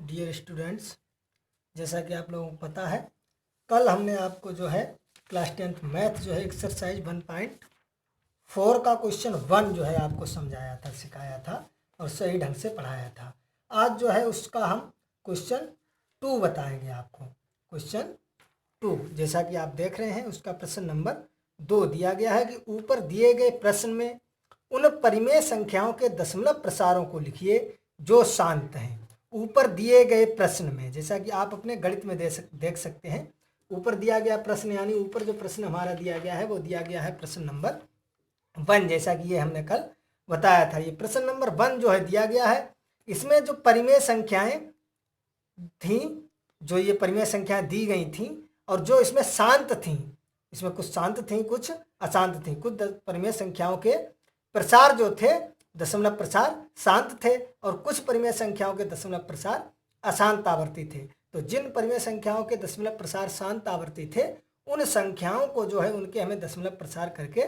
Dear students, जैसा कि आप लोगों को पता है, कल हमने आपको जो है क्लास 10th मैथ जो है एक्सरसाइज 1.4 का क्वेश्चन 1 जो है आपको समझाया था, सिखाया था और सही ढंग से पढ़ाया था। आज जो है उसका हम क्वेश्चन 2 बताएंगे आपको। क्वेश्चन 2 जैसा कि आप देख रहे हैं, उसका प्रश्न नंबर 2 दिया गया है कि ऊपर दिए गए प्रश्न में उन परिमेय संख्याओं के दशमलव प्रसारों को लिखिए जो शांत हैं। ऊपर दिए गए प्रश्न में, जैसा कि आप अपने गणित में देख सकते हैं, ऊपर दिया गया प्रश्न यानी ऊपर जो प्रश्न हमारा दिया गया है वो दिया गया है प्रश्न नंबर 1, जैसा कि ये हमने कल बताया था। ये प्रश्न नंबर 1 जो है दिया गया है, इसमें जो परिमेय संख्याएं थी, जो ये परिमेय संख्याएं दी गई थी और जो इसमें शांत थी, इसमें कुछ शांत थी कुछ अशांत थी। कुछ परिमेय संख्याओं के प्रसार जो थे दशमलव प्रसार शांत थे और कुछ परिमेय संख्याओं के दशमलव प्रसार अशांत आवर्ती थे। तो जिन परिमेय संख्याओं के दशमलव प्रसार शांत आवर्ती थे उन संख्याओं को जो है उनके हमें दशमलव प्रसार करके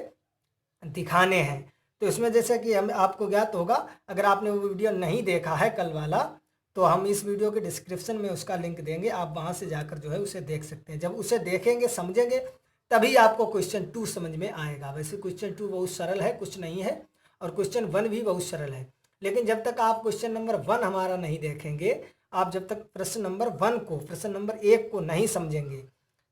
दिखाने हैं। तो इसमें जैसे कि हम आपको ज्ञात होगा, अगर आपने वो वीडियो नहीं देखा है कल वाला, तो हम इस वीडियो के डिस्क्रिप्शन में उसका लिंक देंगे, आप वहाँ से जाकर जो है उसे देख सकते हैं। जब उसे देखेंगे समझेंगे तभी आपको क्वेश्चन 2 समझ में आएगा। वैसे क्वेश्चन 2 बहुत सरल है, कुछ नहीं है, और क्वेश्चन 1 भी बहुत सरल है। लेकिन जब तक आप क्वेश्चन नंबर 1 हमारा नहीं देखेंगे, आप जब तक प्रश्न नंबर 1 को, प्रश्न नंबर 1 को नहीं समझेंगे,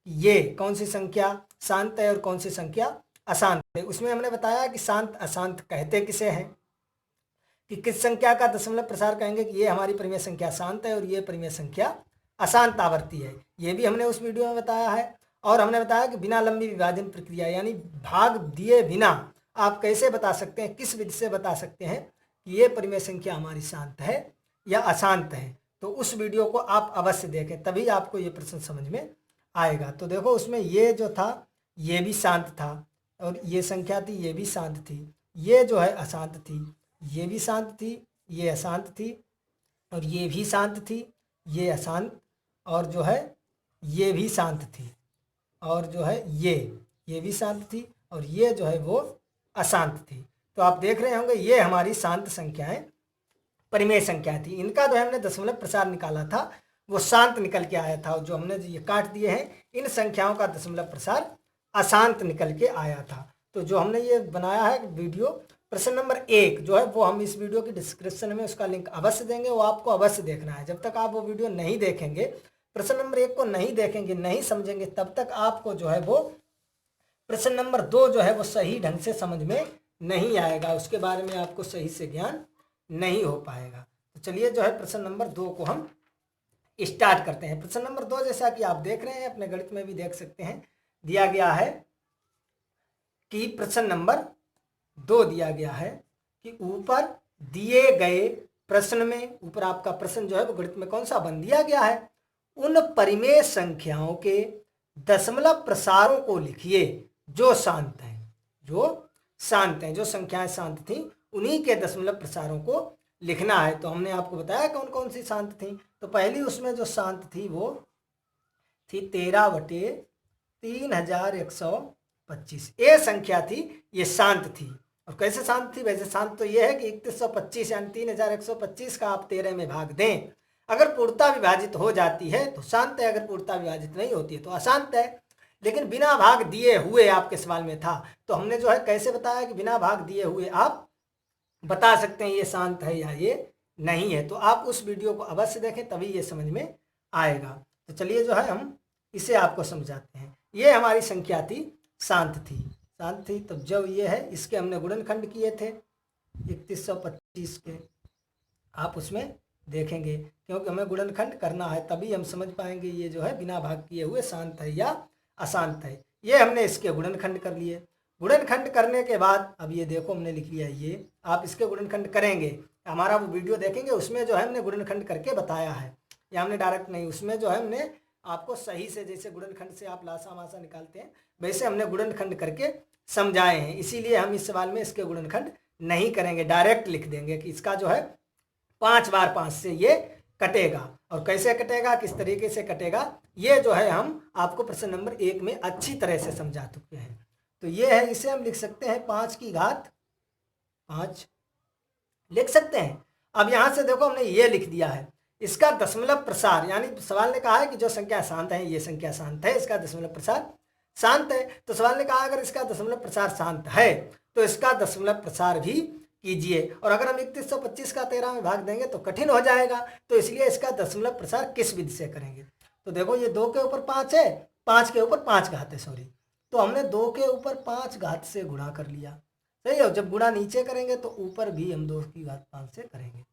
ये कौन सी संख्या शांत है और कौन सी संख्या अशांत है। उसमें हमने बताया कि शांत अशांत कहते किसे हैं, कि किस संख्या का दशमलव प्रसार कहेंगे कि ये हमारी परिमेय संख्या शांत है और ये परिमेय संख्या अशांत आवर्ती है। ये भी हमने उस वीडियो में बताया है। और हमने बताया कि बिना लंबी विभाजन प्रक्रिया यानी भाग दिए बिना आप कैसे बता सकते हैं, किस विधि से बता सकते हैं कि ये परिमेय संख्या हमारी शांत है या अशांत है। तो उस वीडियो को आप अवश्य देखें, तभी आपको ये प्रश्न समझ में आएगा। तो देखो उसमें ये जो था ये भी शांत था और ये संख्या थी ये भी शांत थी, ये जो है अशांत थी, ये भी शांत थी, ये अशांत थी, और ये भी शांत थी, ये अशांत, और जो है ये भी शांत थी, और जो है ये भी शांत थी, और ये जो है वो अशांत थी। तो आप देख रहे होंगे ये हमारी शांत संख्याएं परिमेय संख्या थी। इनका जो है हमने दशमलव प्रसार निकाला था वो शांत निकल के आया था, और जो हमने ये काट दिए हैं इन संख्याओं का दशमलव प्रसार अशांत निकल के आया था। तो जो हमने ये बनाया है वीडियो प्रश्न नंबर 1 जो है वो हम इस वीडियो की डिस्क्रिप्शन में उसका लिंक अवश्य देंगे, वो आपको अवश्य देखना है। जब तक आप वो वीडियो नहीं देखेंगे, प्रश्न नंबर 1 को नहीं देखेंगे, नहीं समझेंगे, तब तक आपको जो है वो प्रश्न नंबर 2 जो है वो सही ढंग से समझ में नहीं आएगा, उसके बारे में आपको सही से ज्ञान नहीं हो पाएगा। तो चलिए जो है प्रश्न नंबर 2 को हम स्टार्ट करते हैं। प्रश्न नंबर 2 जैसा कि आप देख रहे हैं, अपने गणित में भी देख सकते हैं, दिया गया है कि प्रश्न नंबर 2 दिया गया है कि ऊपर दिए गए प्रश्न में, ऊपर आपका प्रश्न जो है वो गणित में कौन सा बन दिया गया है, उन परिमेय संख्याओं के दशमलव प्रसारों को लिखिए जो शांत हैं, जो शांत हैं, जो संख्याएं शांत थी उन्हीं के दशमलव प्रसारों को लिखना है। तो हमने आपको बताया कौन कौन सी शांत थी। तो पहली उसमें जो शांत थी वो थी 13/3125, ये संख्या थी, ये शांत थी। और कैसे शांत थी, वैसे शांत तो ये है कि 3125 यानी 3125 का आप 13 में भाग दें, अगर पूर्णता विभाजित हो जाती है तो शांत है, अगर पूर्णता विभाजित नहीं होती है तो अशांत है। लेकिन बिना भाग दिए हुए आपके सवाल में था, तो हमने जो है कैसे बताया कि बिना भाग दिए हुए आप बता सकते हैं ये शांत है या ये नहीं है। तो आप उस वीडियो को अवश्य देखें, तभी ये समझ में आएगा। तो चलिए जो है हम इसे आपको समझाते हैं। ये हमारी संख्या थी, शांत थी, शांत थी। तब जब ये है इसके हमने गुणनखंड किए थे 3125 के, आप उसमें देखेंगे, क्योंकि हमें गुणनखंड करना है, तभी हम समझ पाएंगे ये जो है बिना भाग किए हुए शांत है या अशांत है। ये हमने इसके गुणनखंड कर लिए। गुणनखंड करने के बाद अब ये देखो हमने लिख लिया, ये आप इसके गुणनखंड करेंगे, हमारा वो वीडियो देखेंगे उसमें जो है हमने गुणनखंड करके बताया है, या हमने डायरेक्ट नहीं, उसमें जो है हमने आपको सही से, जैसे गुणनखंड से आप लासा मासा निकालते हैं वैसे हमने गुणनखंड करके समझाए हैं। इसीलिए हम इस सवाल में इसके गुणनखंड नहीं करेंगे, डायरेक्ट लिख देंगे कि इसका जो है 5 बार 5 से ये कटेगा। और कैसे कटेगा, किस तरीके से कटेगा, ये जो है हम आपको प्रश्न नंबर 1 में अच्छी तरह से समझा चुके हैं। तो ये है, इसे हम लिख सकते हैं 5 की घात 5 लिख सकते हैं। अब यहाँ से देखो हमने ये लिख दिया है, इसका दशमलव प्रसार, यानी सवाल ने कहा है कि जो संख्या शांत है, ये संख्या शांत है, इसका दशमलव प्रसार शांत है। तो सवाल ने कहा अगर इसका दशमलव प्रसार शांत है तो इसका दशमलव प्रसार भी कीजिए। और अगर हम 3125 का 13 में भाग देंगे तो कठिन हो जाएगा, तो इसलिए इसका दशमलव प्रसार किस विधि से करेंगे। तो देखो ये 2 के ऊपर 5 है, 5 के ऊपर 5 घात है, सॉरी, तो हमने 2 के ऊपर 5 घात से गुणा कर लिया, सही है। जब गुणा नीचे करेंगे तो ऊपर भी हम 2 की घात 5 से करेंगे,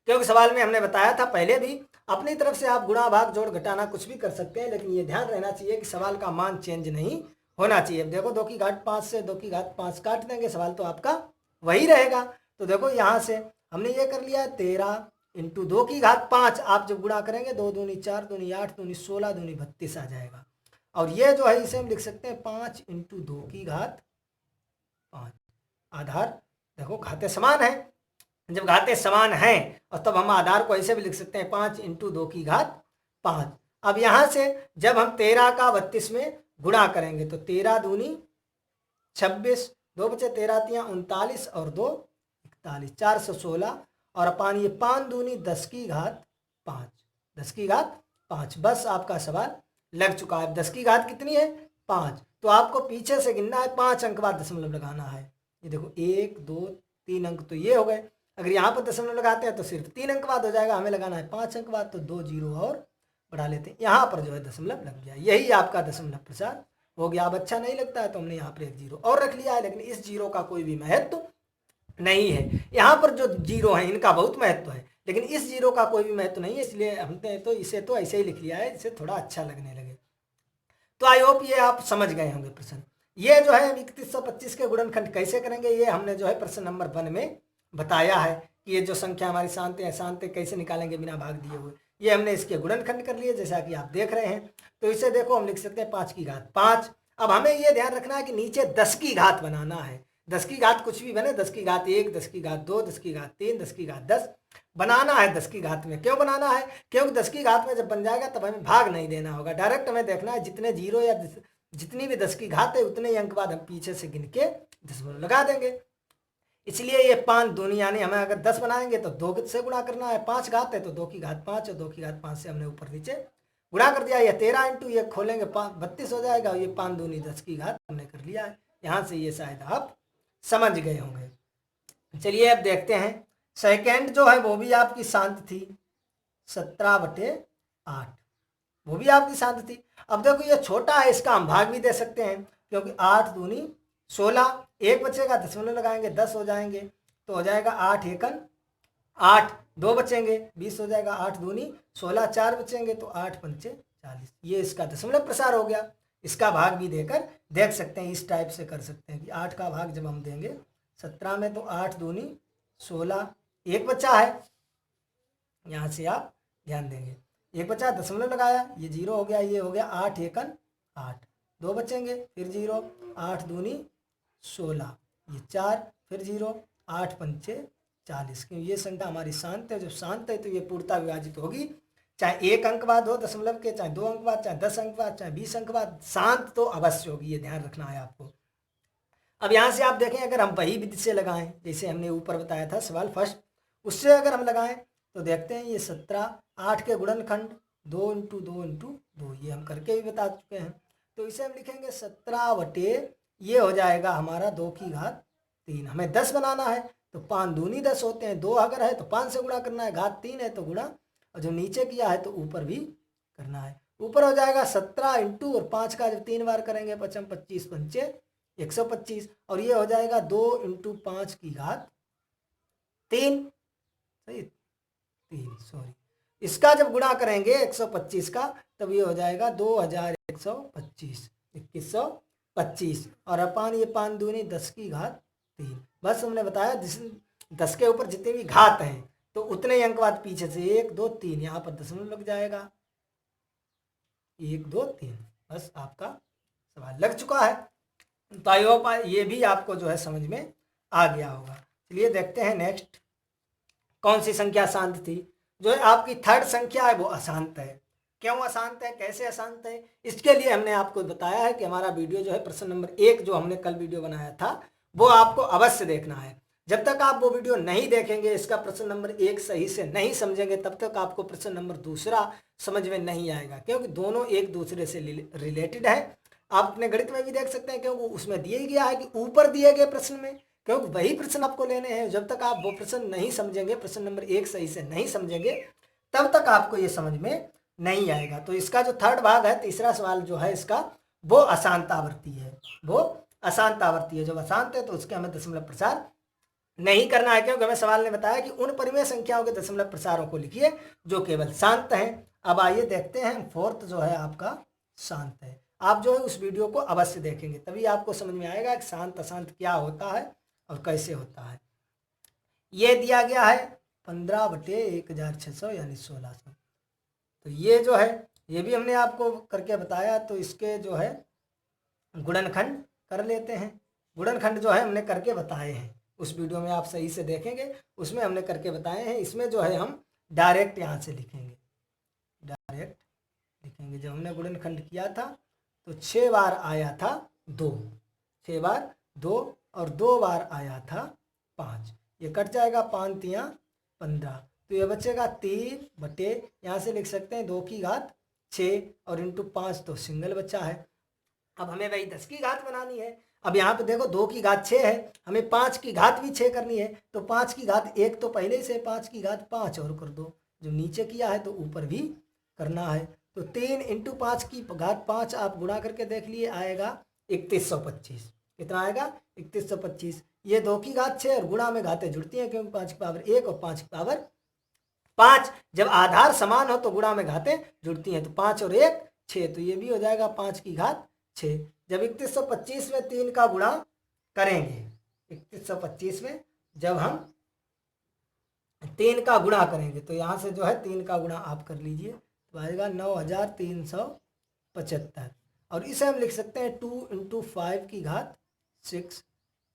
क्योंकि सवाल में हमने बताया था पहले भी, अपनी तरफ से आप गुणा भाग जोड़ घटाना कुछ भी कर सकते हैं, लेकिन ये ध्यान रहना चाहिए कि सवाल का मान चेंज नहीं होना चाहिए। अब देखो 2 की घात 5 से 2 की घात 5 काट देंगे, सवाल तो आपका वही रहेगा। तो देखो यहाँ से हमने ये कर लिया 13 इंटू 2 की घात 5, आप जब गुणा करेंगे 2 दूनी 4 दूनी 8 दूनी 16 दूनी 32 आ जाएगा। और ये जो है इसे हम लिख सकते हैं 5 इंटू 2 की घात 5। आधार देखो घातें समान है, जब घातें समान हैं और तब हम आधार को ऐसे भी लिख सकते हैं 5 इंटू 2 की घात 5। अब यहाँ से जब हम 13 का 32 में गुणा करेंगे तो 13 दूनी 26, 2 बचे 13 तियाँ 39 और 2 41, 416 और अपान ये 5 दूनी 10 की घात 5, 10 की घात 5। बस आपका सवाल लग चुका है। 10 की घात कितनी है? 5। तो आपको पीछे से गिनना है, 5 अंक बाद दशमलव लगाना है। ये देखो 1 2 3 अंक तो ये हो गए। अगर यहाँ पर दशमलव लगाते हैं तो सिर्फ 3 अंक बाद हो जाएगा, हमें लगाना है 5 अंक बाद, तो 2 जीरो और बढ़ा लेते हैं। यहाँ पर जो है दशमलव लग गया, यही आपका दशमलव प्रसार हो गया। अब अच्छा नहीं लगता है तो हमने यहाँ पर एक जीरो और रख लिया है, लेकिन इस जीरो का कोई भी महत्व नहीं है। यहाँ पर जो जीरो है इनका बहुत महत्व है, लेकिन इस जीरो का कोई भी महत्व नहीं है, इसलिए हमने तो इसे तो ऐसे ही लिख लिया है, इसे थोड़ा अच्छा लगने लगे। तो आई होप ये आप समझ गए होंगे प्रश्न। ये जो है हम 3125 के गुणनखंड कैसे करेंगे, ये हमने जो है प्रश्न नंबर 1 में बताया है कि ये जो संख्या हमारी शांत है अशांत है कैसे निकालेंगे बिना भाग दिए हुए। ये हमने इसके गुणनखंड कर लिए जैसा कि आप देख रहे हैं। तो इसे देखो हम लिख सकते हैं 5 की घात 5। अब हमें ये ध्यान रखना है कि नीचे 10 की घात बनाना है। 10 की घात कुछ भी बने, 10 की घात 1, 10 की घात 2, 10 की घात 3, 10 की घात 10 बनाना है। 10 की घात में क्यों बनाना है? क्योंकि 10 की घात में जब बन जाएगा तब हमें भाग नहीं देना होगा, डायरेक्ट हमें देखना है जितने जीरो या जितनी भी 10 की घात है उतने ही अंक बाद हम पीछे से गिन के दशमलव लगा देंगे। इसलिए ये 5 दूनी, यानी हमें अगर 10 बनाएंगे तो 2 से गुणा करना है। 5 घात है तो 2 की घात 5 और 2 की घात 5 से हमने ऊपर नीचे गुणा कर दिया। ये 13 इंटू ये खोलेंगे 32 हो जाएगा, और ये 5 दूनी 10 की घात हमने कर लिया है। यहाँ से ये शायद आप समझ गए होंगे। चलिए अब देखते हैं सेकेंड जो है वो भी आपकी शांत थी, 17/8, वो भी आपकी शांत थी। अब देखो ये छोटा है, इसका हम भाग भी दे सकते हैं, क्योंकि 8 दूनी 16, एक बचेगा दशमलव लगाएंगे 10 हो जाएंगे, तो हो जाएगा 8 एकन 8, 2 बचेंगे 20 हो जाएगा, 8 दूनी 16, 4 बचेंगे तो 8 पंचे 40। ये इसका दशमलव प्रसार हो गया। इसका भाग भी देकर देख सकते हैं, इस टाइप से कर सकते हैं कि 8 का भाग जब हम देंगे 17 में तो 8 दूनी 16, एक बच्चा है, यहाँ से आप ध्यान देंगे, एक बच्चा दशमलव लगाया, ये जीरो हो गया, ये हो गया 8 एकन 8, 2 बचेंगे फिर जीरो, 8 दूनी 16, ये 4 फिर जीरो, 8 पंचे 40। क्योंकि ये संख्या हमारी शांत है, जब शांत है तो ये पूर्णता विभाजित होगी, चाहे 1 अंक बाद हो दशमलव के, चाहे 2 अंक बाद, चाहे 10 अंक बाद, चाहे 20 अंक बाद, शांत तो अवश्य होगी, ये ध्यान रखना है आपको। अब यहाँ से आप देखें, अगर हम वही विधि से लगाएं जैसे हमने ऊपर बताया था सवाल फर्स्ट, उससे अगर हम लगाएं तो देखते हैं ये 17, 8 के गुणनखंड 2 इंटू 2 इंटू 2, ये हम करके भी बता चुके हैं। तो इसे हम लिखेंगे 17 बटे, ये हो जाएगा हमारा 2 की घात 3। हमें 10 बनाना है तो 5 दूनी 10 होते हैं, 2 अगर है तो 5 से गुणा करना है, घात 3 है तो गुणा, और जो नीचे किया है तो ऊपर भी करना है। ऊपर हो जाएगा 17 इंटू, और 5 का जब 3 बार करेंगे 55 25 पंचे 125, और ये हो जाएगा 2 इंटू 5 की घात 3, सही 3, सॉरी, इसका जब गुणा करेंगे 125 का तब ये हो जाएगा 2125, 2125, और अपान ये 5 दूनी 10 की घात 3। बस हमने बताया 10 के ऊपर जितने भी घात हैं तो उतने ही अंक बाद पीछे से 1 2 3, यहाँ पर दशमलव लग जाएगा, 1 2 3। बस आपका सवाल लग चुका है। तो आई होप ये भी आपको जो है समझ में आ गया होगा। चलिए देखते हैं नेक्स्ट कौन सी संख्या शांत थी। जो है आपकी थर्ड संख्या है वो अशांत है। क्यों अशांत है, कैसे अशांत है, इसके लिए हमने आपको बताया है कि हमारा वीडियो जो है प्रश्न नंबर 1 जो हमने कल वीडियो बनाया था वो आपको अवश्य देखना है। जब तक आप वो वीडियो नहीं देखेंगे, इसका प्रश्न नंबर 1 सही से नहीं समझेंगे, तब तक आपको प्रश्न नंबर 2 समझ में नहीं आएगा, क्योंकि दोनों एक दूसरे से रिलेटेड है। आप अपने गणित में भी देख सकते हैं, क्योंकि उसमें दिया गया है कि ऊपर दिए गए प्रश्न में, क्योंकि वही प्रश्न आपको लेने हैं। जब तक आप वो प्रश्न नहीं समझेंगे, प्रश्न नंबर 1 सही से नहीं समझेंगे, तब तक आपको ये समझ में नहीं आएगा। तो इसका जो थर्ड भाग है, तीसरा सवाल जो है इसका, वो अशांतावर्ती है। वो अशांतावर्ती है। जब अशांत है तो उसके हमें दशमलव प्रसार नहीं करना है, क्योंकि हमें सवाल ने बताया कि उन परिमेय संख्याओं के दशमलव प्रसारों को लिखिए जो केवल शांत हैं। अब आइए देखते हैं, फोर्थ जो है आपका शांत है। आप जो है उस वीडियो को अवश्य देखेंगे, तभी आपको समझ में आएगा कि शांत अशांत क्या होता है और कैसे होता है। ये दिया गया है 15/1600 यानी 1600। तो ये जो है, ये भी हमने आपको करके बताया। तो इसके जो है गुणनखंड कर लेते हैं। गुणनखंड जो है हमने करके बताए हैं, उस वीडियो में आप सही से देखेंगे, उसमें हमने करके बताए हैं। इसमें जो है हम डायरेक्ट यहाँ से लिखेंगे, डायरेक्ट लिखेंगे। जब हमने गुणनखंड किया था तो 6 बार आया था 2, 6 बार 2, और 2 बार आया था 5। ये कट जाएगा, 5 तियाँ 15, तो ये बचेगा 3/, यहाँ से लिख सकते हैं 2 की घात 6 और इंटू 5 तो सिंगल बचा है। अब हमें वही 10 की घात बनानी है। अब यहाँ पे देखो 2 की घात 6 है, हमें 5 की घात भी 6 करनी है। तो 5 की घात 1 तो पहले से, 5 की घात 5 और कर दो। जो नीचे किया है तो ऊपर भी करना है। तो 3 इंटू 5 की घात 5 आप गुणा करके देख लिए, आएगा 3125। कितना आएगा? 3125। ये 2 की घात 6 और गुणा में घातें जुड़ती हैं, क्योंकि 5 की पावर 1 और 5 की पावर 5। जब आधार समान हो तो गुणा में घातें जुड़ती हैं। तो 5 और 1 6, तो ये भी हो जाएगा 5 की घात 6। जब 3125 में 3 का गुणा करेंगे, 3125 में जब हम 3 का गुणा करेंगे, तो यहाँ से जो है 3 का गुणा आप कर लीजिए, तो आएगा 9375। और इसे हम लिख सकते हैं 2 इंटू 5 की घात 6।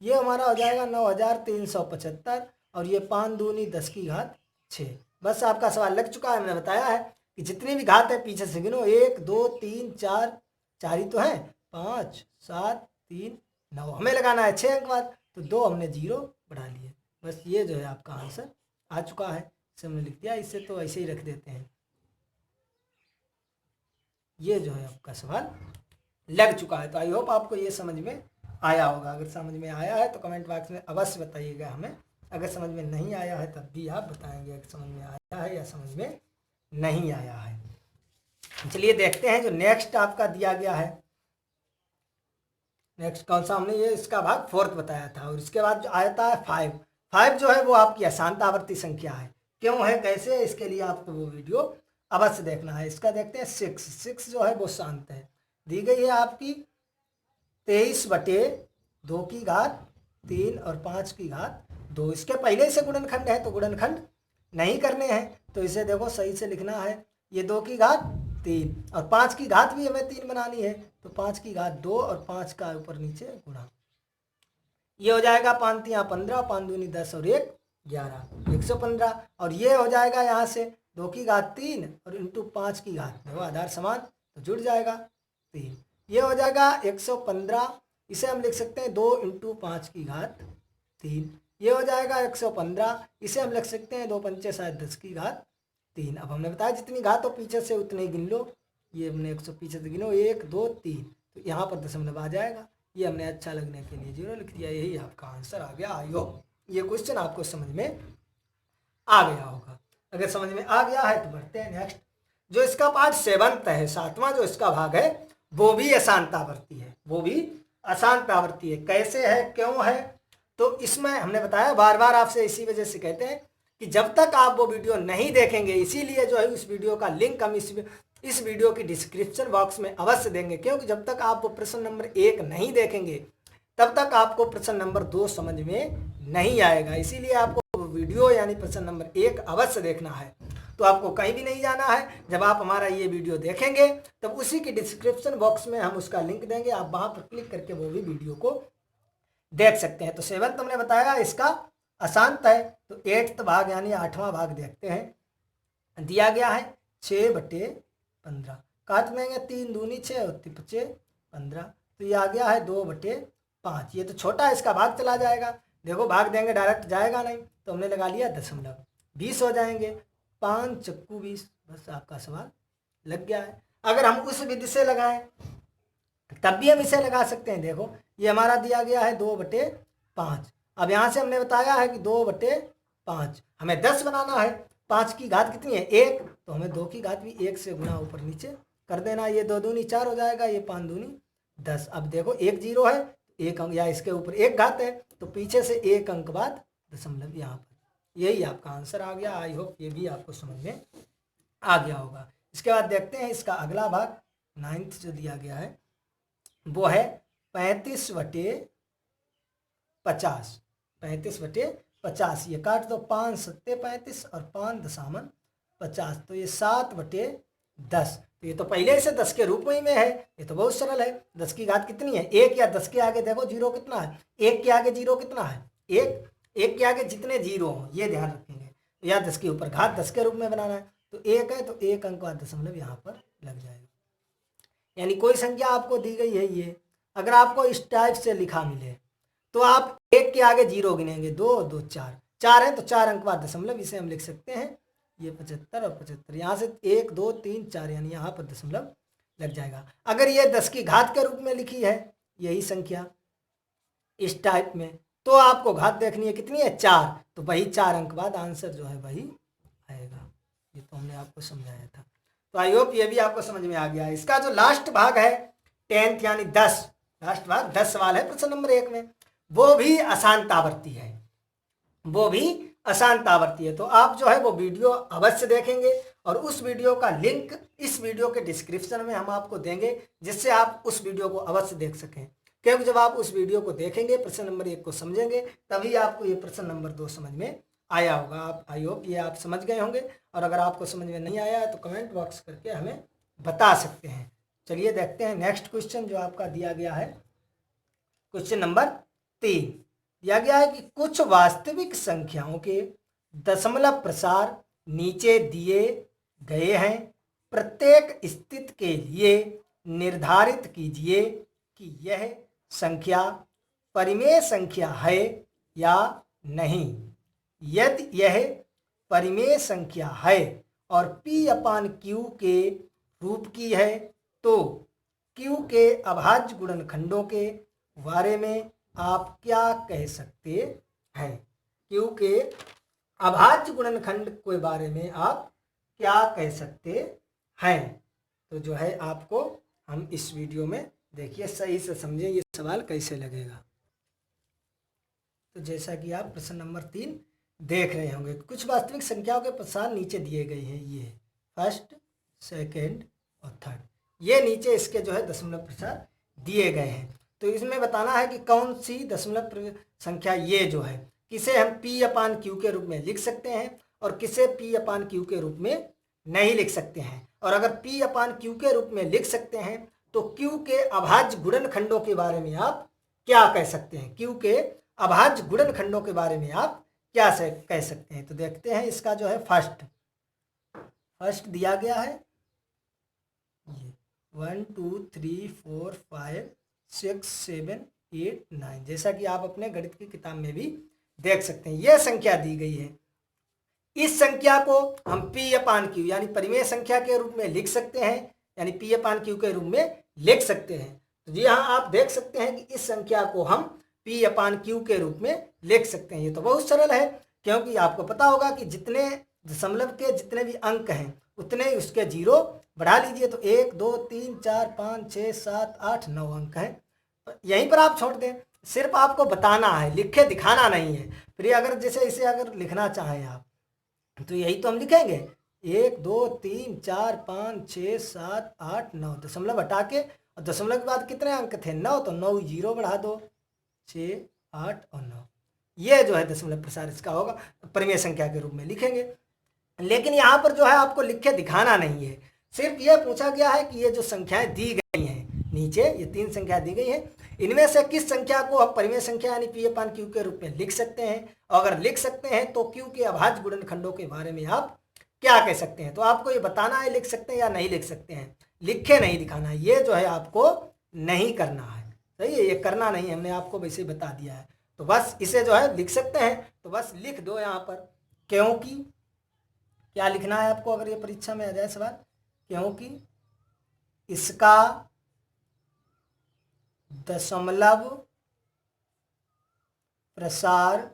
ये हमारा हो जाएगा 9375, और ये 5 दूनी 10 की घात 6। बस आपका सवाल लग चुका है। हमने बताया है कि जितनी भी घात है पीछे से गिनो, 1 2 3 4, 4 ही तो है, 5 7 3 9। हमें लगाना है 6 अंक बाद, तो 2 हमने 0 बढ़ा लिए। बस ये जो है आपका आंसर आ चुका है। इसे हमने लिख दिया, इसे तो ऐसे ही रख देते हैं। ये जो है आपका सवाल लग चुका है। तो आई होप आपको ये समझ में आया होगा। अगर समझ में आया है तो कमेंट बॉक्स में अवश्य बताइएगा हमें। अगर समझ में नहीं आया है तब भी आप बताएंगे अगर समझ में आया है या समझ में नहीं आया है। चलिए देखते हैं जो नेक्स्ट आपका दिया गया है। नेक्स्ट कौन सा? हमने ये इसका भाग 4th बताया था। और इसके बाद जो आता है 5 जो है वो आपकी अशांतावर्ती संख्या है। क्यों है, कैसे, इसके लिए आपको वो वीडियो अवश्य देखना है। इसका देखते हैं 6 जो है वो शांत है। दी गई है आपकी 23/2 की घात 3 और 5 की घात 2। इसके पहले से गुणनखंड है तो गुणनखंड नहीं करने हैं, तो इसे देखो सही से लिखना है। ये 2 की घात 3 और 5 की घात भी हमें 3 बनानी है, तो 5 की घात 2 और 5 का ऊपर नीचे गुणा। ये हो जाएगा 5 तियाँ 15, 5 दूनी 10 और 1 11, 115। और ये हो जाएगा यहाँ से 2 की घात 3 और इंटू 5 की घात, देखो आधार समान तो जुड़ जाएगा 3। ये हो जाएगा 115। इसे हम लिख सकते हैं 2 इंटू 5 की घात 3। ये हो जाएगा 115। इसे हम लिख सकते हैं 2 पंचे 10 की घात 3। अब हमने बताया जितनी घात हो पीछे से उतने गिन लो। ये हमने 100 पीछे से गिनो, 1 2 3, तो यहाँ पर दशमलव आ जाएगा। ये हमने अच्छा लगने के लिए 0 लिख दिया। यही आपका आंसर आ गया। आई होप ये क्वेश्चन आपको समझ में आ गया होगा। अगर समझ में आ गया है तो बढ़ते हैं नेक्स्ट। जो इसका पार्ट 7th है, 7वां जो इसका भाग है, वो भी अशांतावर्ती है। वो भी अशांतावर्ती है। कैसे है, क्यों है, तो इसमें हमने बताया, बार बार आपसे इसी वजह से कहते हैं कि जब तक आप वो वीडियो नहीं देखेंगे, इसीलिए जो है उस वीडियो का लिंक हम इस वीडियो की डिस्क्रिप्शन बॉक्स में अवश्य देंगे। क्योंकि जब तक आप वो प्रश्न नंबर 1 नहीं देखेंगे तब तक आपको प्रश्न नंबर 2 समझ में नहीं आएगा। इसीलिए आपको वीडियो यानी प्रश्न नंबर 1 अवश्य देखना है। तो आपको कहीं भी नहीं जाना है। जब आप हमारा ये वीडियो देखेंगे तब उसी की डिस्क्रिप्शन बॉक्स में हम उसका लिंक देंगे, आप वहाँ पर क्लिक करके वो भी वीडियो को देख सकते हैं। तो 7th हमने बताया इसका अशांत है। तो 8th भाग यानी 8वां भाग देखते हैं। दिया गया है 6/15। काट लेंगे, 3 दूनी 6 और 5 15, तो ये आ गया है 2/5। ये तो छोटा इसका भाग चला जाएगा। देखो भाग देंगे डायरेक्ट जाएगा नहीं, तो हमने लगा लिया दशमलव, 20 हो जाएंगे, 5 चक्कू 20, बस आपका सवाल लग गया है। अगर हम उस विधि से लगाएं तब भी हम इसे लगा सकते हैं। देखो ये हमारा दिया गया है 2/5। अब यहाँ से हमने बताया है कि 2/5 हमें 10 बनाना है, 5 की घात कितनी है 1, तो हमें 2 की घात भी 1 से गुना ऊपर नीचे कर देना। ये 2 दूनी 4 हो जाएगा, ये 5 दूनी 10। अब देखो 1 0 है, 1 अंक या इसके ऊपर 1 घात है, तो पीछे से 1 अंक बाद दशमलव यहाँ पर। यही आपका आंसर आ गया। आई होप ये भी आपको समझ में आ गया होगा। इसके बाद देखते हैं इसका अगला भाग 9th जो दिया गया है वो है 35/50। 35/50, ये काट दो, 5 7 35 और 5 दशामन 50, तो ये 7/10। तो ये तो पहले से 10 के रूप में है, ये तो बहुत सरल है। 10 की घात कितनी है 1, या 10 के आगे देखो जीरो कितना है, 1 के आगे जीरो कितना है 1, 1 के आगे जितने जीरो हों ये ध्यान रखेंगे, या 10 के ऊपर घात 10 के रूप में बनाना है, तो 1 है तो 1 अंक बाद दशमलव यहाँ पर लग जाएगा। यानी कोई संख्या आपको दी गई है, ये अगर आपको इस टाइप से लिखा मिले तो आप 1 के आगे जीरो गिनेंगे, 2 2 4, 4 है तो 4 अंक बाद दशमलव, इसे हम लिख सकते हैं ये 75 और 75, यहाँ से 1 2 3 4, यानी यहाँ पर दशमलव लग जाएगा। अगर ये 10 की घात के रूप में लिखी है यही संख्या इस टाइप में, तो आपको घात देखनी है कितनी है 4, तो वही 4 अंक बाद आंसर जो है वही आएगा। ये तो हमने आपको समझाया था। तो आई होप ये भी आपको समझ में आ गया है। इसका जो लास्ट भाग है 10th यानी 10, लास्ट भाग 10 सवाल है प्रश्न नंबर 1 में, वो भी अशांतावर्ती है, वो भी अशांतावर्ती है। तो आप जो है वो वीडियो अवश्य देखेंगे, और उस वीडियो का लिंक इस वीडियो के डिस्क्रिप्शन में हम आपको देंगे, जिससे आप उस वीडियो को अवश्य देख सकें। क्योंकि जब आप उस वीडियो को देखेंगे, प्रश्न नंबर 1 को समझेंगे, तभी आपको ये प्रश्न नंबर 2 समझ में आया होगा। आप आई होप ये आप समझ गए होंगे, और अगर आपको समझ में नहीं आया है तो कमेंट बॉक्स करके हमें बता सकते हैं। चलिए देखते हैं नेक्स्ट क्वेश्चन जो आपका दिया गया है। क्वेश्चन नंबर 3 दिया गया है कि कुछ वास्तविक संख्याओं के दशमलव प्रसार नीचे दिए गए हैं, प्रत्येक स्थिति के लिए निर्धारित कीजिए कि यह संख्या परिमेय संख्या है या नहीं। यदि यह परिमेय संख्या है और P/Q के रूप की है, तो Q के अभाज्य गुणनखंडों के बारे में आप क्या कह सकते हैं। Q के अभाज्य गुणनखंड के बारे में आप क्या कह सकते हैं। तो जो है आपको हम इस वीडियो में देखिए सही से समझें ये सवाल कैसे लगेगा। तो जैसा कि आप प्रश्न नंबर 3 देख रहे होंगे, कुछ वास्तविक संख्याओं के प्रसार नीचे दिए गए हैं, ये फर्स्ट सेकंड और थर्ड, ये नीचे इसके जो है दशमलव प्रसार दिए गए हैं। तो इसमें बताना है कि कौन सी दशमलव संख्या ये जो है किसे हम P/Q के रूप में लिख सकते हैं और किसे P/Q के रूप में नहीं लिख सकते हैं। और अगर P/Q के रूप में लिख सकते हैं तो Q के अभाज्य गुणनखंडों के बारे में आप क्या कह सकते हैं। Q के अभाज्य गुणनखंडों के बारे में आप क्या कह सकते हैं। तो देखते हैं इसका जो है फर्स्ट दिया गया है ये 1 2 3 4 5 6 7 8 9, जैसा कि आप अपने गणित की किताब में भी देख सकते हैं। यह संख्या दी गई है, इस संख्या को हम P/Q यानी परिमेय संख्या के रूप में लिख सकते हैं, यानी P/Q के रूप में लिख सकते हैं। तो जी हाँ, आप देख सकते हैं कि इस संख्या को हम P/Q के रूप में लिख सकते हैं। ये तो बहुत सरल है, क्योंकि आपको पता होगा कि जितने दशमलव के जितने भी अंक हैं उतने ही उसके जीरो बढ़ा लीजिए, तो 1 2 3 4 5 6 7 8 9 अंक हैं। यहीं पर आप छोड़ दें, सिर्फ आपको बताना है, लिखे दिखाना नहीं है। फिर अगर जैसे इसे अगर लिखना चाहें आप तो यही तो हम लिखेंगे 1 2 3 4 5 6 7 8 9, दशमलव हटा के, और दशमलव के बाद कितने अंक थे 9, तो 9 जीरो बढ़ा दो 6 8 और 9, ये जो है दशमलव प्रसार इसका होगा, परिमेय संख्या के रूप में लिखेंगे। लेकिन यहाँ पर जो है आपको लिख के दिखाना नहीं है, सिर्फ ये पूछा गया है कि ये जो संख्याएं दी गई हैं नीचे, ये 3 संख्या दी गई हैं, इनमें से किस संख्या को आप परिमेय संख्या यानी P/Q के रूप में लिख सकते हैं। और अगर लिख सकते हैं तो Q के अभाज्य गुणनखंडों के बारे में आप क्या कह सकते हैं। तो आपको ये बताना है लिख सकते हैं या नहीं लिख सकते हैं, लिखे नहीं दिखाना है, ये जो है आपको नहीं करना है। सही है, ये करना नहीं, हमने आपको वैसे बता दिया है। तो बस इसे जो है लिख सकते हैं, तो बस लिख दो यहाँ पर, क्योंकि क्या लिखना है आपको अगर ये परीक्षा में आ जाए सवाल, क्योंकि इसका दशमलव प्रसार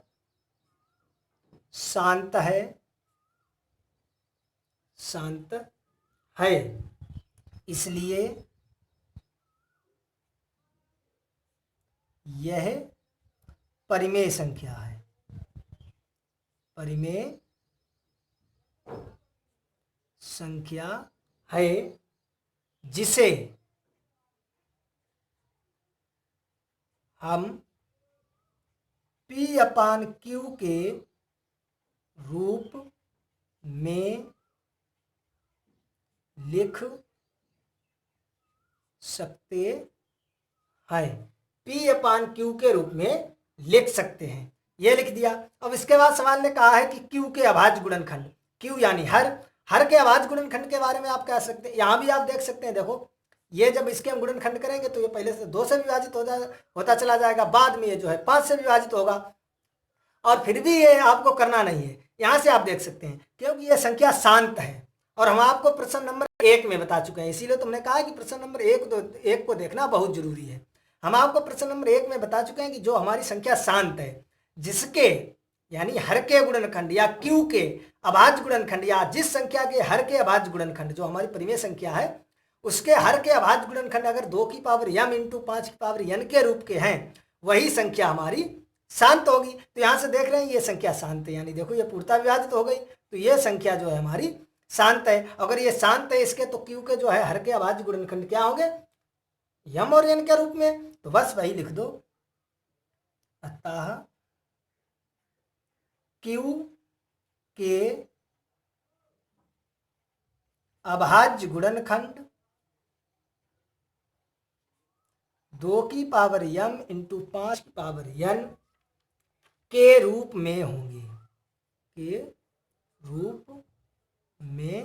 शांत है, शांत है, इसलिए यह परिमेय संख्या है, परिमेय संख्या है, जिसे हम P/Q के रूप में लिख सकते हैं, P/Q के रूप में लिख सकते हैं, ये लिख दिया। अब इसके बाद सवाल ने कहा है कि Q के अभाज्य गुणनखंड, Q यानी हर के अभाज्य गुणनखंड के बारे में आप कह सकते हैं। यहाँ भी आप देख सकते हैं, देखो ये जब इसके हम गुणनखंड करेंगे तो ये पहले से 2 से विभाजित होता चला जाएगा, बाद में ये जो है 5 से विभाजित होगा, और फिर भी ये आपको करना नहीं है। यहाँ से आप देख सकते हैं क्योंकि ये संख्या शांत है, और हम आपको प्रश्न नंबर 1 में बता चुके हैं, इसीलिए तुमने कहा कि प्रश्न नंबर 1 को देखना बहुत जरूरी है। हम आपको प्रश्न नंबर 1 में बता चुके हैं कि जो हमारी संख्या शांत है, जिसके यानी हर के गुणनखंड या Q के अभाज्य गुणनखंड, या जिस संख्या के हर के अभाज्य गुणनखंड जो हमारी परिमेय संख्या है, उसके हर के अभाज्य गुणनखंड अगर 2 की पावर m इंटू 5 की पावर n के रूप के हैं, वही संख्या हमारी शांत होगी। तो यहां से देख रहे हैं ये संख्या शांत है, यानी देखो ये पूर्णतः विभाजित हो गई, तो ये संख्या जो है हमारी शांत है। अगर ये शांत है इसके, तो Q के जो है हर के अभाज्य गुणनखंड क्या होंगे, m और n के रूप में, तो बस वही लिख दो। अतः Q के अभाज्य गुणनखंड 2 की पावर m इंटू 5 की पावर n के रूप में होंगे, के रूप में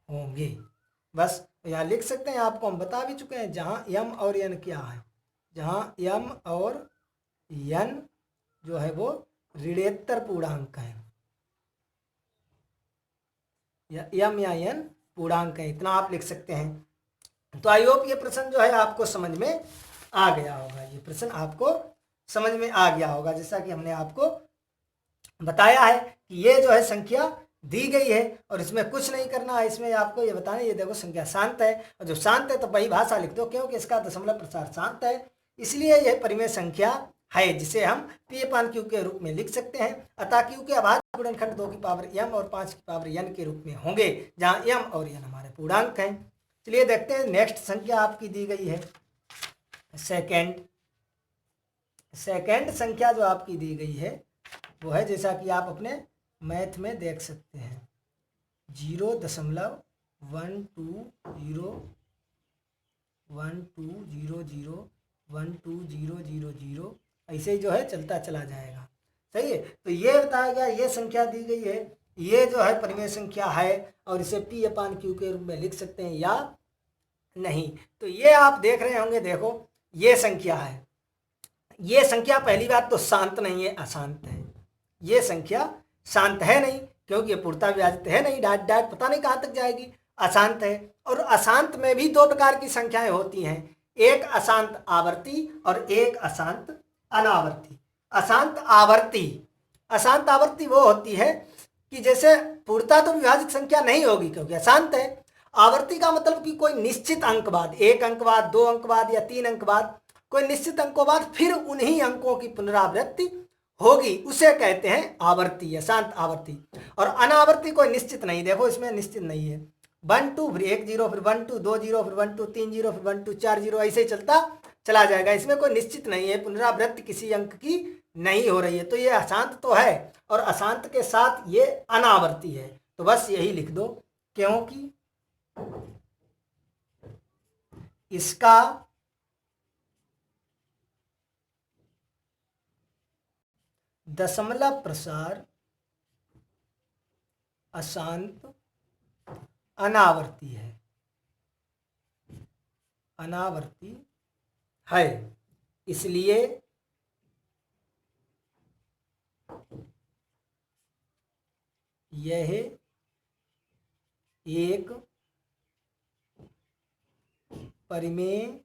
होंगे। बस यहाँ लिख सकते हैं, आपको हम बता भी चुके हैं, जहाँ m और n क्या है, जहाँ m और n जो है वो ऋणेतर पूर्णांक है, या m या n पूर्णांक है, इतना आप लिख सकते हैं। तो आई होप ये प्रश्न जो है आपको समझ में आ गया होगा, ये प्रश्न आपको समझ में आ गया होगा। जैसा कि हमने आपको बताया है कि ये जो है संख्या दी गई है और इसमें कुछ नहीं करना है, इसमें आपको ये बताना है, ये देखो संख्या शांत है, और जब शांत है तो वही भाषा लिख दो, क्योंकि इसका दशमलव प्रसार शांत है, इसलिए यह परिमेय संख्या है, जिसे हम P/Q के रूप में लिख सकते हैं। अतः Q के अभाज्य गुणनखंड 2 की पावर m और 5 की पावर n के रूप में होंगे, जहां m और n हमारे पूर्णांक हैं। चलिए देखते हैं, नेक्स्ट संख्या आपकी दी गई है सेकेंड संख्या जो आपकी दी गई है वो है, जैसा कि आप अपने मैथ में देख सकते हैं, 0.12001200 ऐसे ही जो है चलता चला जाएगा। सही है, तो ये बताया गया, ये संख्या दी गई है, ये जो है परिमेय संख्या है, और इसे P/Q के रूप में लिख सकते हैं या नहीं। तो ये आप देख रहे होंगे, देखो ये संख्या है, ये संख्या पहली बात तो शांत नहीं है, अशांत है। ये संख्या शांत है नहीं, क्योंकि ये पूर्णतः विभाजित है नहीं, डाट डाट पता नहीं कहाँ तक जाएगी, अशांत है। और अशांत में भी 2 प्रकार की संख्याएं होती हैं, एक अशांत आवर्ती और एक अशांत अनावर्ती। अशांत आवर्ती वो होती है कि जैसे पूर्णतः तो विभाजित संख्या नहीं होगी क्योंकि अशांत है। आवर्ती का मतलब कि कोई निश्चित अंक बाद, 1 अंक बाद, 2 अंक बाद या 3 अंक बाद, कोई निश्चित अंकों बाद फिर उन्हीं अंकों की पुनरावृत्ति होगी, उसे कहते हैं आवर्ती या शांत आवर्ती। और अनावर्ती कोई निश्चित नहीं, देखो इसमें निश्चित नहीं है, 1 2 फिर 1 0 फिर 1 2 2 0 फिर 1 2 3 0 फिर 1 2 4 0 ऐसे ही चलता चला जाएगा, इसमें कोई निश्चित नहीं है, पुनरावृत्ति किसी अंक की नहीं हो रही है। तो ये अशांत तो है, और अशांत के साथ ये अनावर्ती है, तो बस यही लिख दो, क्योंकि इसका दशमलव प्रसार अशांत अनावर्ती है, इसलिए यह एक परिमेय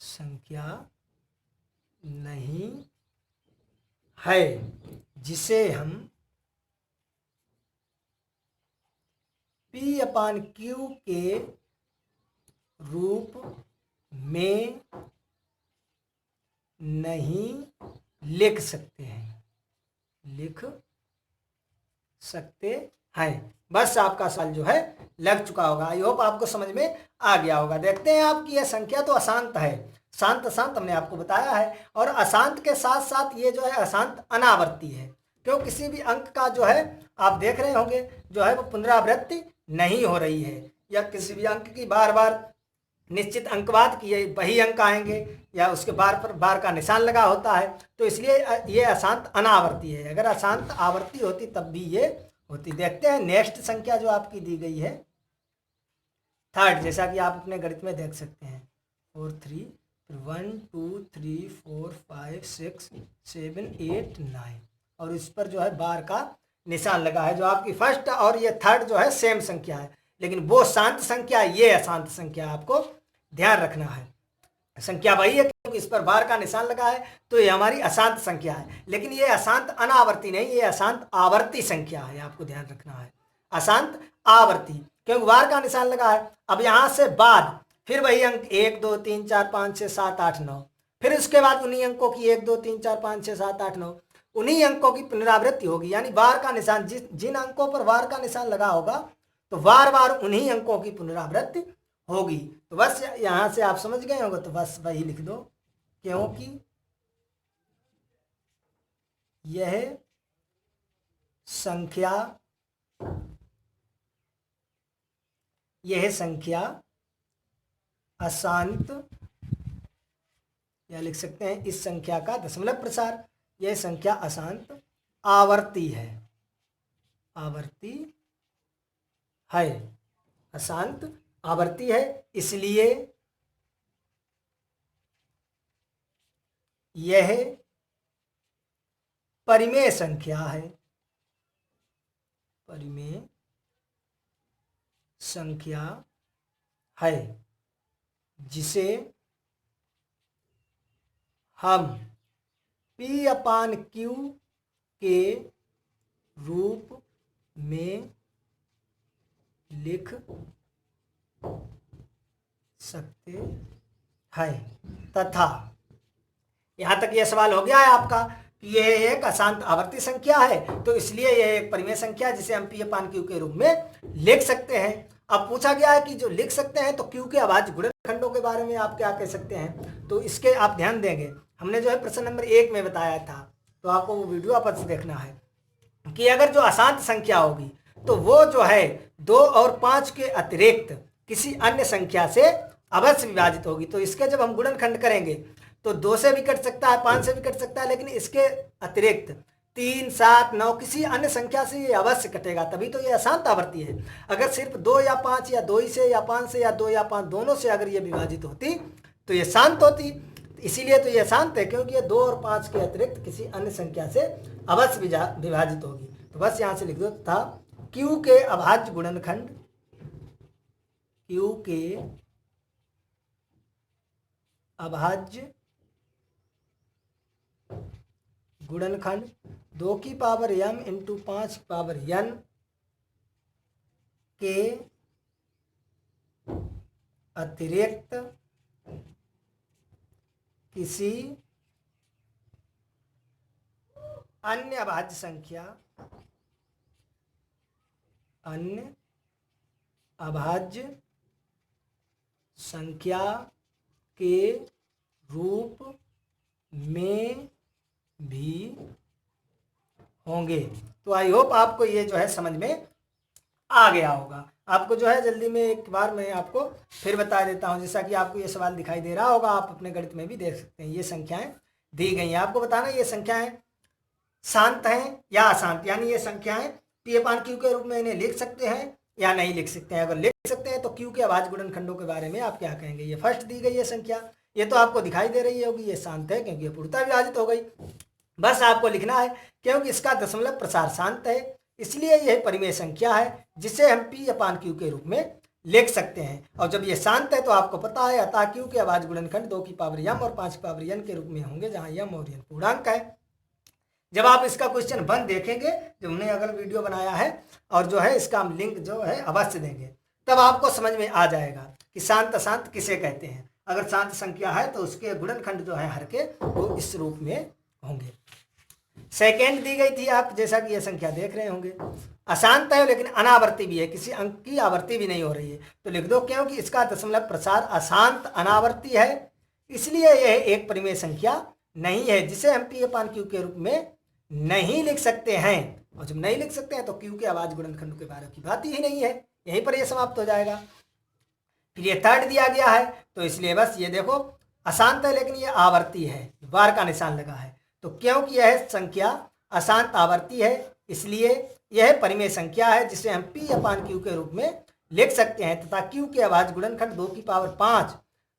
संख्या नहीं है जिसे हम P/Q के रूप में नहीं लिख सकते हैं। बस आपका सवाल जो है लग चुका होगा। आई होप आपको समझ में आ गया होगा। देखते हैं आपकी यह संख्या तो अशांत है, शांत अशांत हमने आपको बताया है, और अशांत के साथ साथ ये जो है अशांत अनावर्ती है, क्यों किसी भी अंक का जो है आप देख रहे होंगे जो है वो पुनरावृत्ति नहीं हो रही है, या किसी भी अंक की बार बार निश्चित अंकवाद की वही अंक आएंगे, या उसके बार पर बार का निशान लगा होता है, तो इसलिए ये अशांत अनावर्ती है। अगर अशांत आवर्ती होती तब भी ये होती। देखते हैं नेक्स्ट संख्या जो आपकी दी गई है थर्ड, जैसा कि आप अपने गणित में देख सकते हैं 4 3 1 2 3 4 5 6 7 8 9, और इस पर जो है बार का निशान लगा है। जो आपकी फर्स्ट और ये थर्ड जो है सेम संख्या है, लेकिन वो शांत संख्या, ये अशांत संख्या, आपको ध्यान रखना है। संख्या वही है क्योंकि इस पर बार का निशान लगा है, तो ये हमारी अशांत संख्या है, लेकिन ये अशांत अनावर्ती नहीं, ये अशांत आवर्ती संख्या है, आपको ध्यान रखना है। अशांत आवर्ती क्योंकि बार का निशान लगा है। अब यहाँ से बाद फिर वही अंक 1 2 3 4 5 6 7 8 9, फिर उसके बाद उन्हीं अंकों की 1 2 3 4 5 6 7 8 9 उन्हीं अंकों की पुनरावृत्ति होगी, यानी बार का निशान जिन अंकों पर बार का निशान लगा होगा तो बार बार उन्हीं अंकों की पुनरावृत्ति होगी। तो बस यहां से आप समझ गए होंगे, तो बस वही लिख दो, क्योंकि यह संख्या अशांत, या लिख सकते हैं इस संख्या का दशमलव प्रसार, यह संख्या अशांत आवर्ती है, अशांत आवर्ती है, इसलिए यह परिमेय संख्या है, जिसे हम P/Q के रूप में लिख सकते हैं। तथा यहां तक यह सवाल हो गया है आपका कि यह एक अशांत आवर्ती संख्या है, तो इसलिए यह एक परिमेय संख्या है जिसे हम P/Q के रूप में लिख सकते हैं। अब पूछा गया है कि जो लिख सकते हैं तो Q के अभाज्य गुणनखंडों के बारे में आप क्या कह सकते हैं, तो इसके आप ध्यान देंगे। हमने जो है प्रश्न नंबर 1 में बताया था, तो आपको वो वीडियो आपस देखना है कि अगर जो अशांत संख्या होगी तो वो जो है 2 और 5 के अतिरिक्त किसी अन्य संख्या से अवश्य विभाजित होगी। तो इसके जब हम गुणनखंड करेंगे तो 2 से भी कट सकता है, 5 से भी कट सकता है, लेकिन इसके अतिरिक्त 3 7 9 किसी अन्य संख्या से ये अवश्य कटेगा, तभी तो ये अशांत आवर्ती है। अगर सिर्फ 2 या 5 या 2 ही से या 5 से या 2 या 5 दोनों से अगर ये विभाजित होती तो ये शांत होती, इसीलिए तो ये शांत है क्योंकि ये 2 और 5 के अतिरिक्त किसी अन्य संख्या से अवश्य विभाजित होगी। तो बस यहाँ से लिख दो था Q के अभाज्य गुणनखंड, Q के अभाज्य गुणनखंड 2 की पावर m इंटू 5 की पावर n के अतिरिक्त किसी अन्य अभाज्य संख्या के रूप में भी होंगे। तो आई होप आपको ये जो है समझ में आ गया होगा। आपको जो है जल्दी में एक बार मैं आपको फिर बता देता हूँ, जैसा कि आपको ये सवाल दिखाई दे रहा होगा, आप अपने गणित में भी देख सकते हैं। ये संख्याएं दी गई हैं, आपको बताना ये संख्याएं शांत हैं या अशांत, यानी ये संख्याएं P/Q के रूप में इन्हें लिख सकते हैं या नहीं लिख सकते हैं। अगर लिख सकते हैं तो Q के अभाज्य गुणनखंडों के बारे में आप क्या कहेंगे। ये फर्स्ट दी गई है संख्या, ये तो आपको दिखाई दे रही होगी, ये शांत है क्योंकि ये पूर्णतः विभाजित हो गई। बस आपको लिखना है क्योंकि इसका दशमलव प्रसार शांत है इसलिए यह परिमेय संख्या है जिसे हम P/Q के रूप में लिख सकते हैं। और जब ये शांत है तो आपको पता है अतः Q के अभाज्य गुणनखंड 2 की पावर m और 5 की पावर n के रूप में होंगे, जहां m और n पूर्णांक है। जब आप इसका क्वेश्चन 1 देखेंगे, जो हमने अगला वीडियो बनाया है और जो है इसका हम लिंक जो है अवश्य देंगे, तब आपको समझ में आ जाएगा कि शांत अशांत किसे कहते हैं। अगर शांत संख्या है तो उसके गुणनखंड जो है हर के वो इस रूप में होंगे। सेकेंड दी गई थी आप जैसा कि ये संख्या देख रहे होंगे, अशांत है लेकिन अनावर्ती भी है, किसी अंक की आवर्ती भी नहीं हो रही है, तो लिख दो क्योंकि इसका दशमलव प्रसार अशांत अनावर्ती है इसलिए यह एक परिमेय संख्या नहीं है जिसे हम P/Q के रूप में नहीं लिख सकते हैं। और जब नहीं लिख सकते हैं तो Q के अभाज्य गुणनखंड के बारे की बात ही नहीं है, यहीं पर यह समाप्त हो जाएगा। फिर ये थर्ड दिया गया है तो इसलिए बस ये देखो अशांत है लेकिन ये आवर्ती है, बार का निशान लगा है, तो क्योंकि यह संख्या अशांत आवर्ती है इसलिए यह परिमेय संख्या है जिसे हम P/Q के रूप में लिख सकते हैं तथा Q के अभाज्य गुणनखंड 2 की पावर 5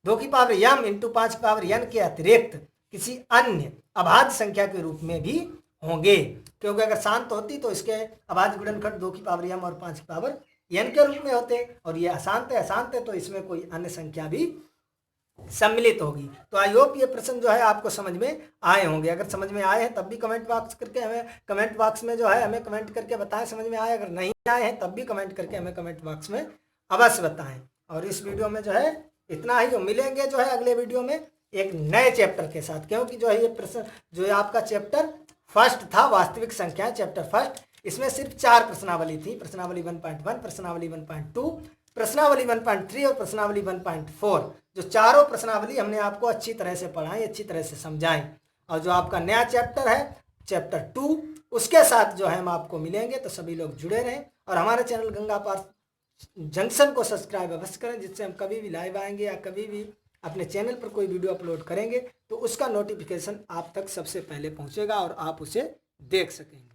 2 की पावर m इंटू 5 की पावर n के अतिरिक्त किसी अन्य अभाज्य संख्या के रूप में भी होंगे, क्योंकि अगर शांत होती तो इसके अभाज्य गुणनखंड 2 की पावर m और 5 की पावर n के रूप में होते, और ये अशांत है तो इसमें कोई अन्य संख्या भी सम्मिलित होगी। तो आई होप ये प्रश्न जो है आपको समझ में आए होंगे। अगर समझ में आए हैं तब भी कमेंट बॉक्स में जो है हमें कमेंट करके बताएं समझ में आए, अगर नहीं आए हैं तब भी कमेंट करके हमें कमेंट बॉक्स में अवश्य बताएं। और इस वीडियो में जो है इतना ही, मिलेंगे जो है अगले वीडियो में एक नए चैप्टर के साथ, क्योंकि जो है ये प्रश्न जो है आपका चैप्टर फर्स्ट था वास्तविक संख्या चैप्टर फर्स्ट, इसमें सिर्फ 4 प्रश्नावली थी, प्रश्नावली 1.1, प्रश्नावली 1.2, प्रश्नावली 1.3 और प्रश्नावली 1.4। जो चारों प्रश्नावली हमने आपको अच्छी तरह से पढ़ाई, अच्छी तरह से समझाई। और जो आपका नया चैप्टर है चैप्टर 2 उसके साथ जो है हम आपको मिलेंगे, तो सभी लोग जुड़े रहें और हमारे चैनल गंगा पार जंक्शन को सब्सक्राइब अवश्य करें, जिससे हम कभी भी लाइव आएंगे या कभी भी अपने चैनल पर कोई वीडियो अपलोड करेंगे तो उसका नोटिफिकेशन आप तक सबसे पहले पहुंचेगा और आप उसे देख सकेंगे।